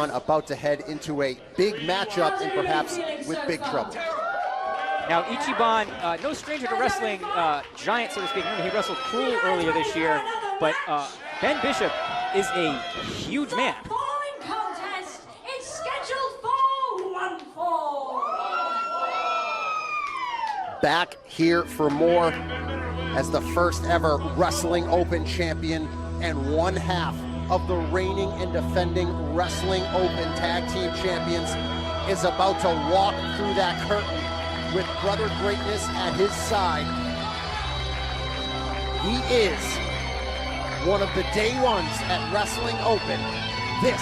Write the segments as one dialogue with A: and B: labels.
A: About to head into a big matchup and perhaps with big trouble.
B: Now, Ichiban, no stranger to wrestling, giant, so to speak. Remember, he wrestled Cruel earlier this year, but Ben Bishop is a huge man.
C: The following contest is scheduled for one fall.
A: Back here for more as the first ever Wrestling Open champion and one half of the reigning and defending Wrestling Open Tag Team Champions is about to walk through that curtain with Brother Greatness at his side. He is one of the day ones at Wrestling Open. This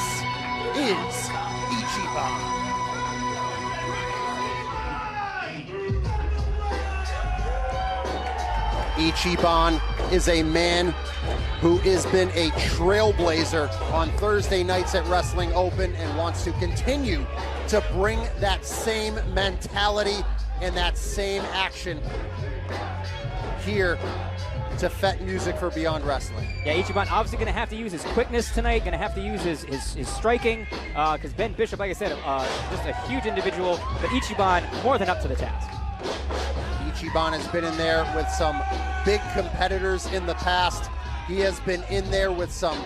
A: is Ichiban. Ichiban is a man who has been a trailblazer on Thursday nights at Wrestling Open and wants to continue to bring that same mentality and that same action here to Fett Music for Beyond Wrestling.
B: Yeah, Ichiban obviously going to have to use his quickness tonight, going to have to use his striking, because Ben Bishop, like I said, just a huge individual, but Ichiban more than up to the task.
A: Ichiban has been in there with some big competitors in the past. He has been in there with some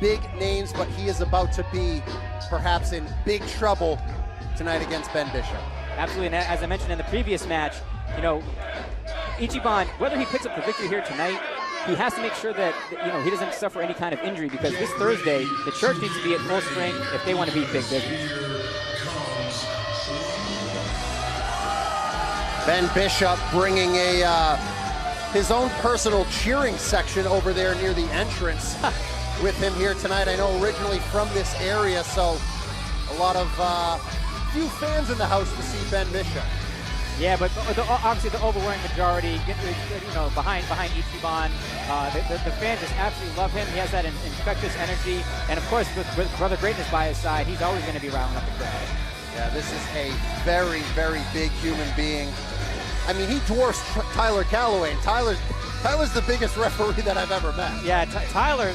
A: big names, but he is about to be perhaps in big trouble tonight against Ben Bishop.
B: Absolutely, and as I mentioned in the previous match, you know, Ichiban, whether he picks up the victory here tonight, he has to make sure that he doesn't suffer any kind of injury, because this Thursday, the church needs to be at full strength if they want to beat Big Business.
A: Ben Bishop bringing his own personal cheering section over there near the entrance with him here tonight. I know originally from this area, so a lot of few fans in the house to see Ben Bishop.
B: Yeah, but obviously the overwhelming majority, behind Ichiban, the fans just absolutely love him. He has that infectious energy, and of course with Brother Greatness by his side, he's always going to be riling up the crowd.
A: Yeah, this is a very, very big human being. I mean, he dwarfs Tyler Calloway, and Tyler's the biggest referee that I've ever met.
B: Yeah, Tyler,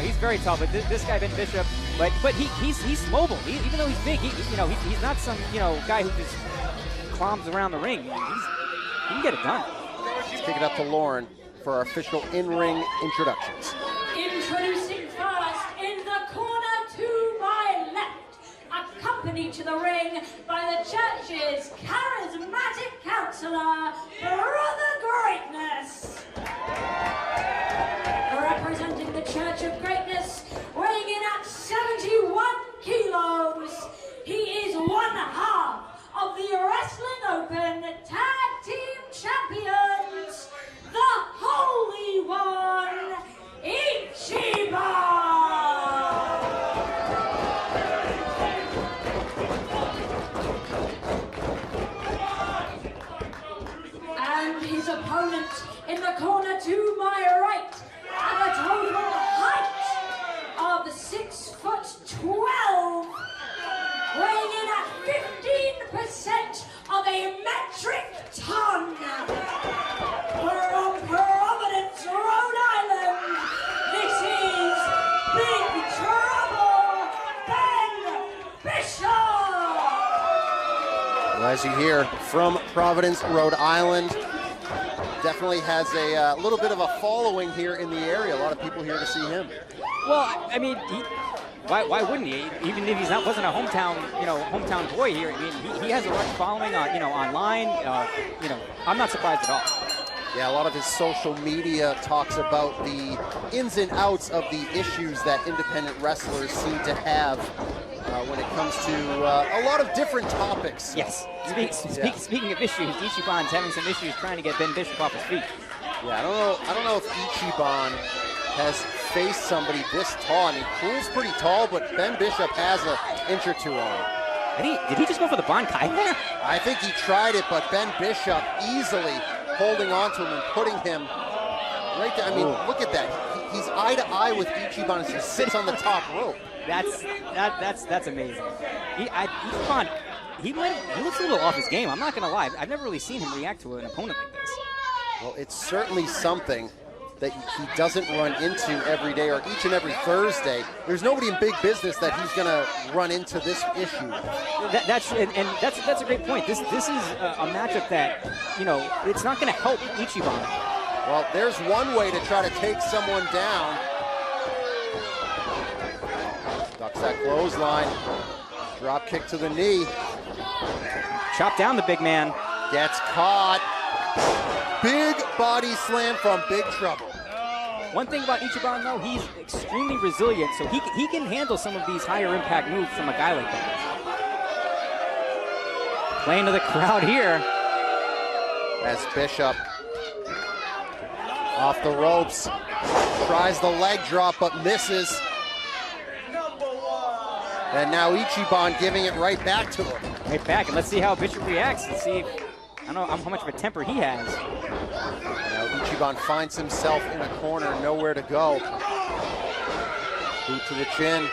B: he's very tall, but this guy Ben Bishop, but he's mobile. Even though he's big, he's not some guy who just clombs around the ring. He can get it done.
A: Let's kick it up to Lauren for our official in-ring introductions.
C: Introducing first in the corner to my left, accompanied to the ring by the church's charismatic counselor, Brother Greatness. Representing the Church of Greatness, weighing in at 71 kilos, he is one half of the Wrestling Open Tag Team Champions, the Holy One, Ichiban! And his opponent in the corner to my right, at a total height of 6'12", weighing in at 15% of a metric ton. From Providence, Rhode Island, this is Big Trouble, Ben Bishop.
A: Well, as you hear, from Providence, Rhode Island, definitely has a little bit of a following here in the area. A lot of people here to see him.
B: Well, I mean, why wouldn't he? Even if wasn't a hometown boy here. I mean, he has a large following online. I'm not surprised at all.
A: Yeah, a lot of his social media talks about the ins and outs of the issues that independent wrestlers seem to have when it comes to a lot of different topics.
B: Yes. Speaking of issues, Ichiban's having some issues trying to get Ben Bishop off his feet.
A: Yeah, I don't know if Ichiban has faced somebody this tall. I mean, Cruel's pretty tall, but Ben Bishop has an inch or two on him.
B: Did he just go for the Bankai there?
A: I think he tried it, but Ben Bishop easily holding on to him and putting him right there. I mean, look at that. He's eye to eye with Ichiban as he sits on the top rope.
B: That's amazing. Ichiban, he looks a little off his game. I'm not gonna lie. I've never really seen him react to an opponent like this.
A: Well, it's certainly something. that he doesn't run into every day or each and every Thursday. There's nobody in big business that he's going to run into this issue.
B: That's a great point. This is a matchup that, you know, it's not going to help Ichiban.
A: Well, there's one way to try to take someone down. Ducks that clothesline. Drop kick to the knee.
B: Chop down the big man.
A: Gets caught. Big body slam from Big Trouble.
B: One thing about Ichiban, though, he's extremely resilient, so he can handle some of these higher impact moves from a guy like that. Playing to the crowd here.
A: As Bishop off the ropes, tries the leg drop but misses. And now Ichiban giving it right back to him.
B: Right back, and let's see how Bishop reacts and see, I don't know how much of a temper he has.
A: Now Ichiban finds himself in a corner, nowhere to go. Boot to the chin.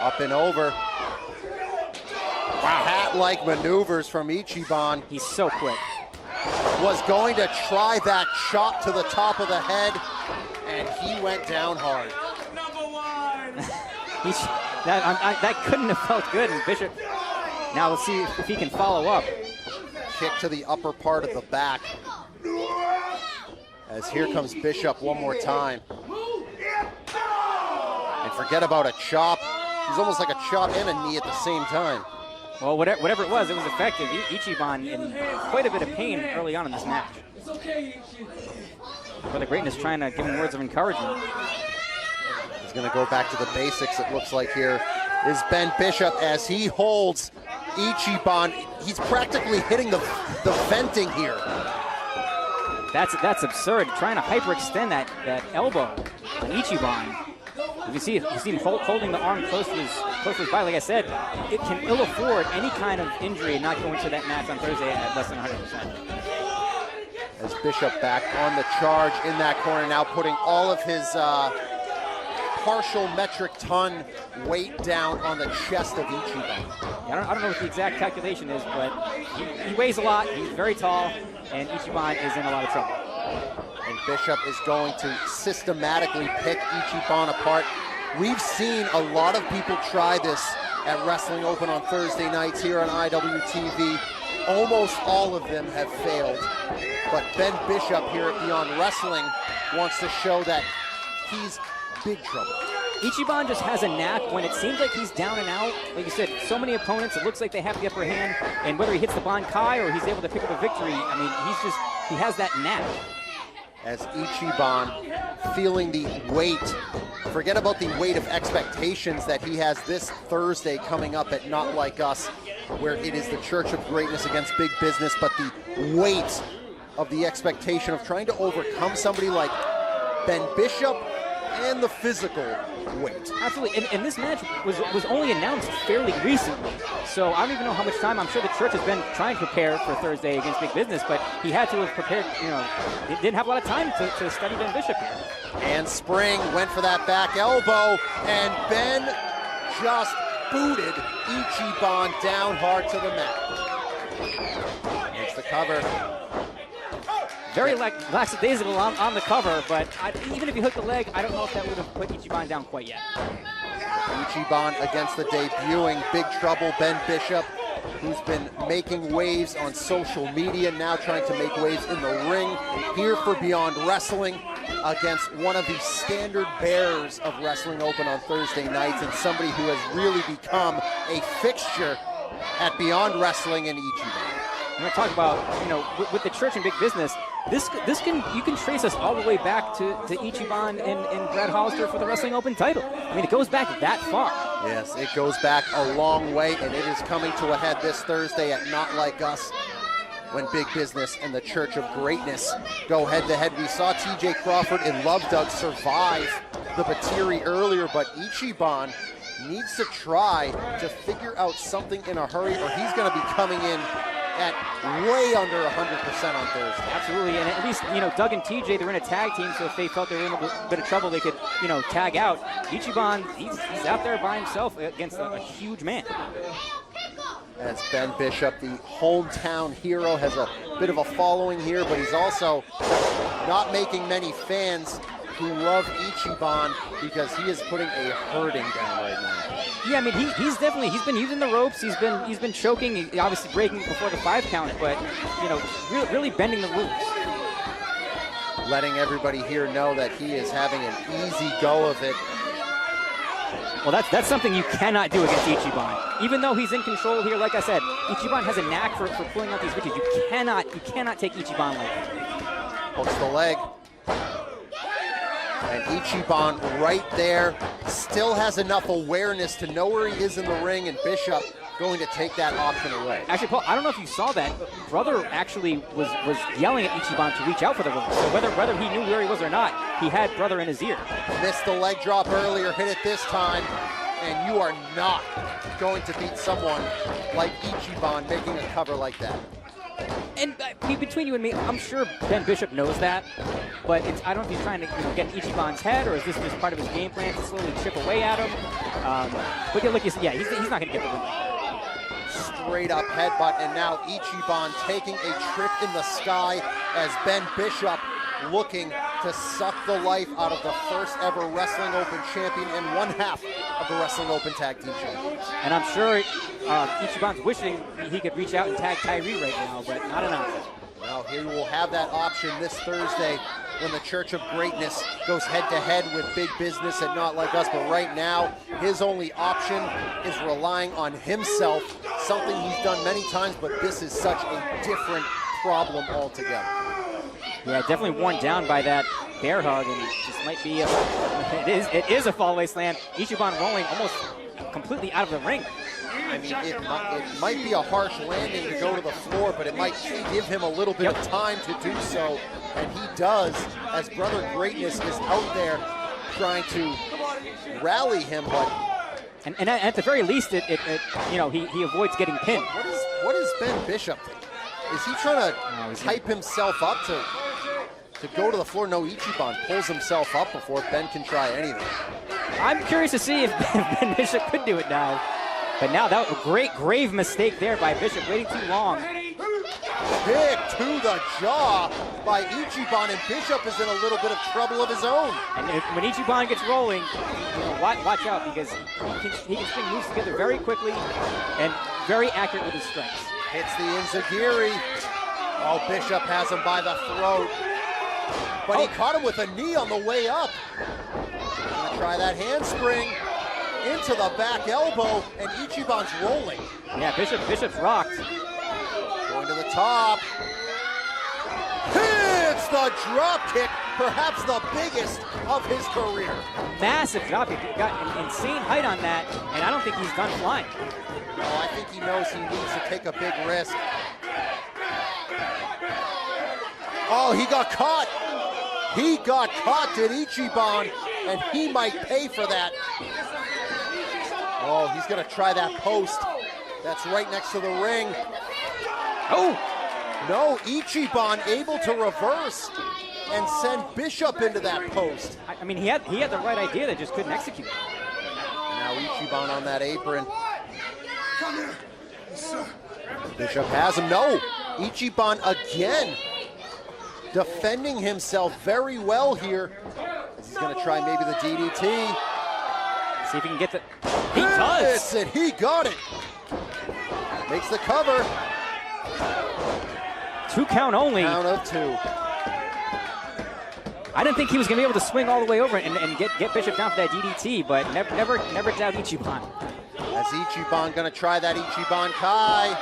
A: Up and over. Wow, hat-like maneuvers from Ichiban.
B: He's so quick.
A: Was going to try that chop to the top of the head, and he went down hard.
B: That couldn't have felt good, and Bishop, now let's see if he can follow up.
A: Kick to the upper part of the back. As here comes Bishop one more time. And forget about a chop. He's almost like a chop and a knee at the same time.
B: Well, whatever it was effective. Ichiban in quite a bit of pain early on in this match. For the Greatness trying to give him words of encouragement.
A: He's going to go back to the basics, it looks like here, is Ben Bishop as he holds Ichiban. He's practically hitting the venting here.
B: That's absurd. Trying to hyperextend that elbow on Ichiban. You can see him holding the arm close to his body. Like I said, it can ill afford any kind of injury and not go into that match on Thursday at less than 100%.
A: As Bishop back on the charge in that corner, now putting all of his partial metric ton weight down on the chest of Ichiban.
B: I don't know what the exact calculation is, but he weighs a lot, he's very tall, and Ichiban is in a lot of trouble.
A: And Bishop is going to systematically pick Ichiban apart. We've seen a lot of people try this at Wrestling Open on Thursday nights here on IWTV. Almost all of them have failed. But Ben Bishop here at Beyond Wrestling wants to show that he's big trouble.
B: Ichiban just has a knack when it seems like he's down and out. Like you said, so many opponents, it looks like they have the upper hand, and whether he hits the Bankai or he's able to pick up a victory, I mean, he has that knack.
A: As Ichiban feeling the weight, forget about the weight of expectations that he has this Thursday coming up at Not Like Us, where it is the Church of Greatness against Big Business, but the weight of the expectation of trying to overcome somebody like Ben Bishop and the physical weight.
B: Absolutely, and this match was only announced fairly recently, so I don't even know how much time. I'm sure the Church has been trying to prepare for Thursday against Big Business, but he had to have prepared, you know, he didn't have a lot of time to study Ben Bishop here.
A: And Spring went for that back elbow, and Ben just booted Ichiban down hard to the mat. Makes the cover.
B: Very lackadaisical on the cover, but even if you hook the leg, I don't know if that would have put Ichiban down quite yet.
A: Ichiban against the debuting Big Trouble Ben Bishop, who's been making waves on social media, now trying to make waves in the ring, here for Beyond Wrestling against one of the standard bearers of Wrestling Open on Thursday nights, and somebody who has really become a fixture at Beyond Wrestling in Ichiban.
B: I'm going to talk about, you know, with the Church and Big Business, you can trace us all the way back to Ichiban and Brad Hollister for the Wrestling Open title. I mean, it goes back that far.
A: Yes, it goes back a long way, and it is coming to a head this Thursday at Not Like Us, when Big Business and the Church of Greatness go head-to-head. We saw TJ Crawford and Love Doug survive the Batiri earlier, but Ichiban needs to try to figure out something in a hurry, or he's going to be coming in at way under 100% on Thursday.
B: Absolutely, and at least, you know, Doug and TJ, they're in a tag team, so if they felt they were in a bit of trouble, they could, you know, tag out. Ichiban, he's out there by himself against a huge man.
A: As Ben Bishop, the hometown hero, has a bit of a following here, but he's also not making many fans who love Ichiban because he is putting a hurting down right now.
B: Yeah, I mean, he's been using the ropes. He's been choking, obviously breaking before the 5 count, but, you know, really bending the rules.
A: Letting everybody here know that he is having an easy go of it.
B: Well, that's something you cannot do against Ichiban. Even though he's in control here, like I said, Ichiban has a knack for pulling out these victories. You cannot take Ichiban like that.
A: Hooks the leg. And Ichiban right there still has enough awareness to know where he is in the ring, and Bishop going to take that option away.
B: Actually, Paul, I don't know if you saw that, but Brother actually was yelling at Ichiban to reach out for the rope. So whether he knew where he was or not, he had Brother in his ear.
A: Missed the leg drop earlier, hit it this time, and you are not going to beat someone like Ichiban making a cover like that.
B: And between you and me, I'm sure Ben Bishop knows that, but I don't know if he's trying to get in Ichiban's head, or is this just part of his game plan to slowly chip away at him? But yeah, look, he's not going to get the win.
A: Straight up headbutt, and now Ichiban taking a trip in the sky as Ben Bishop looking to suck the life out of the first ever Wrestling Open champion and one half of the Wrestling Open Tag Team Champions.
B: And I'm sure Ichiban's wishing he could reach out and tag Tyree right now, but not an option.
A: Well, he will have that option this Thursday when the Church of Greatness goes head-to-head with Big Business and Not Like Us. But right now, his only option is relying on himself, something he's done many times, but this is such a different problem altogether.
B: Yeah, definitely worn down by that bear hug, and this might be it is a fallaway slam. Ichiban rolling almost completely out of the ring.
A: I mean, it might be a harsh landing to go to the floor, but it might give him a little bit of time to do so, and he does, as Brother Greatness is out there trying to rally him, but...
B: And at the very least, he avoids getting pinned.
A: What is Ben Bishop thinking? Is he trying to hype himself up to go to the floor? No, Ichiban pulls himself up before Ben can try anything.
B: I'm curious to see if Ben Bishop could do it now. But now that was a great grave mistake there by Bishop, waiting too long.
A: Kick to the jaw by Ichiban, and Bishop is in a little bit of trouble of his own.
B: And when Ichiban gets rolling, watch out, because he can string moves together very quickly and very accurate with his strikes.
A: Hits the Enziguri. Oh, Bishop has him by the throat. But he caught him with a knee on the way up. Gonna try that handspring into the back elbow, and Ichiban's rolling.
B: Yeah, Bishop's rocked.
A: Going to the top. Hits the drop kick, perhaps the biggest of his career.
B: Massive drop kick. He got an insane height on that, and I don't think he's done flying.
A: No, I think he knows he needs to take a big risk. Oh, he got caught. He got caught, did Ichiban, and he might pay for that. Oh, he's gonna try that post. That's right next to the ring. Oh, no, Ichiban able to reverse and send Bishop into that post.
B: I mean, he had the right idea, that just couldn't execute.
A: Now Ichiban on that apron. Bishop has him. No, Ichiban again defending himself very well here. He's going to try maybe the DDT.
B: See if he can get the... He does!
A: And he got it. Makes the cover.
B: 2 count only.
A: Count of 2.
B: I didn't think he was going to be able to swing all the way over and get Bishop down for that DDT, but never doubt Ichiban.
A: As Ichiban going to try that Ichiban Kai.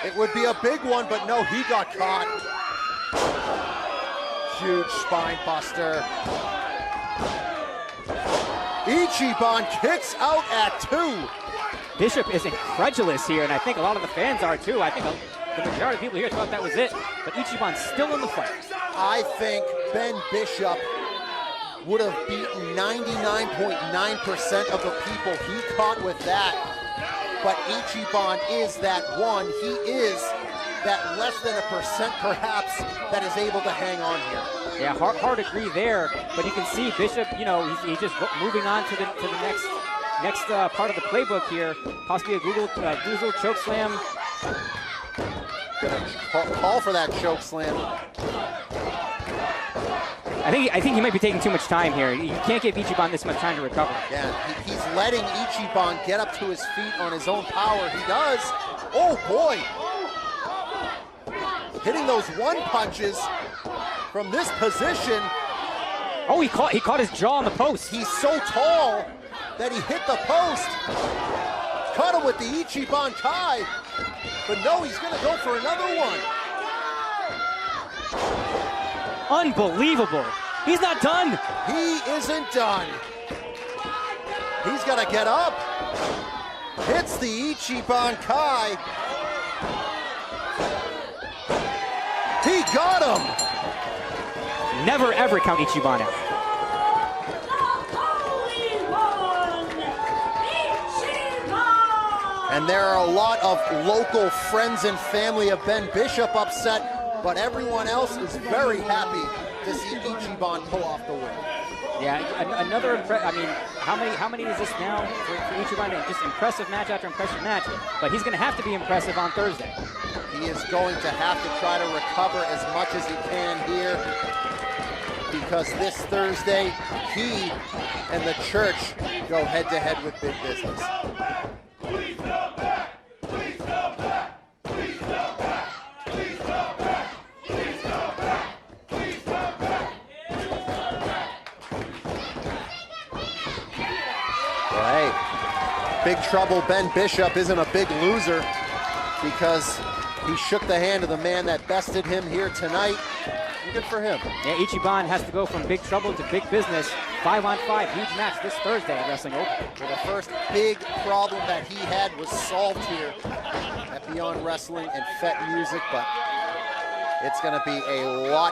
A: It would be a big one, but no, he got caught. Huge spine buster. Ichiban kicks out at 2.
B: Bishop is incredulous here, and I think a lot of the fans are too. I think the majority of people here thought that was it, but Ichiban's still in the fight.
A: I think Ben Bishop would have beaten 99.9% of the people he caught with that. But Ichiban is that one. He is that less than 1% perhaps that is able to hang on here.
B: Yeah, hard to agree there, but you can see Bishop, he's just moving on to the next part of the playbook here. Possibly a Google choke slam.
A: Gonna call for that choke slam.
B: I think he might be taking too much time here. You can't give Ichiban this much time to recover.
A: Yeah, he's letting Ichiban get up to his feet on his own power. He does. Oh boy! Hitting those one punches from this position.
B: Oh, he caught his jaw on the post.
A: He's so tall that he hit the post. Caught him with the Ichiban Kai. But no, he's gonna go for another one.
B: Unbelievable. He's not done.
A: He isn't done. He's gotta get up. Hits the Ichiban Kai. He got him.
B: Never ever count Ichiban out.
A: And there are a lot of local friends and family of Ben Bishop upset, but everyone else is very happy to see Ichiban pull off the win.
B: Yeah, another. I mean, how many is this now for Ichiban? Just impressive match after impressive match. But he's going to have to be impressive on Thursday.
A: He is going to have to try to recover as much as he can here, because this Thursday, he and the Church go head-to-head with Big Business. Hey, Big Trouble Ben Bishop isn't a big loser, because he shook the hand of the man that bested him here tonight. Good for him.
B: Yeah, Ichiban has to go from Big Trouble to Big Business. 5-on-5, huge match this Thursday at Wrestling Open.
A: So the first big problem that he had was solved here at Beyond Wrestling and Fet Music, but it's going to be a lot